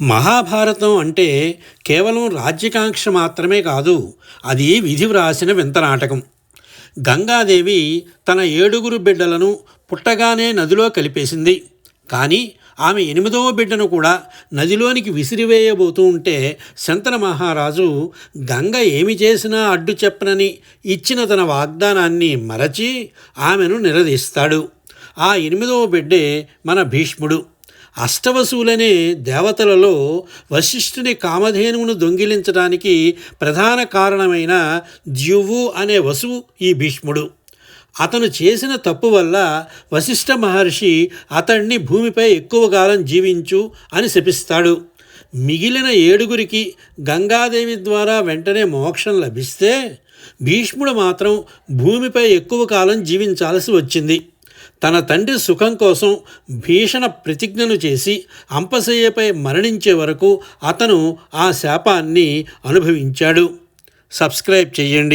మహాభారతం అంటే కేవలం రాజ్యకాంక్ష మాత్రమే కాదు, అది విధి వ్రాసిన వింత నాటకం. గంగాదేవి తన 7 బిడ్డలను పుట్టగానే నదిలో కలిపేసింది. కానీ ఆమె 8వ బిడ్డను కూడా నదిలోనికి విసిరివేయబోతూ ఉంటే శంతన మహారాజు గంగ ఏమి చేసినా అడ్డు చెప్పనని ఇచ్చిన తన వాగ్దానాన్ని మరచి ఆమెను నిలదీస్తాడు. ఆ 8వ బిడ్డే మన భీష్ముడు. అష్టవసువులనే దేవతలలో వశిష్ఠుని కామధేనువును దొంగిలించడానికి ప్రధాన కారణమైన ద్యువు అనే వసువు ఈ భీష్ముడు. అతను చేసిన తప్పు వల్ల వశిష్ఠ మహర్షి అతన్ని భూమిపై ఎక్కువ కాలం జీవించు అని శపిస్తాడు. మిగిలిన 7 గంగాదేవి ద్వారా వెంటనే మోక్షం లభిస్తే భీష్ముడు మాత్రం భూమిపై ఎక్కువ కాలం జీవించాల్సి వచ్చింది. తన తండ్రి సుఖం కోసం భీషణ ప్రతిజ్ఞను చేసి అంపశయ్యపై మరణించే వరకు అతను ఆ శాపాన్ని అనుభవించాడు. సబ్స్క్రైబ్ చేయండి.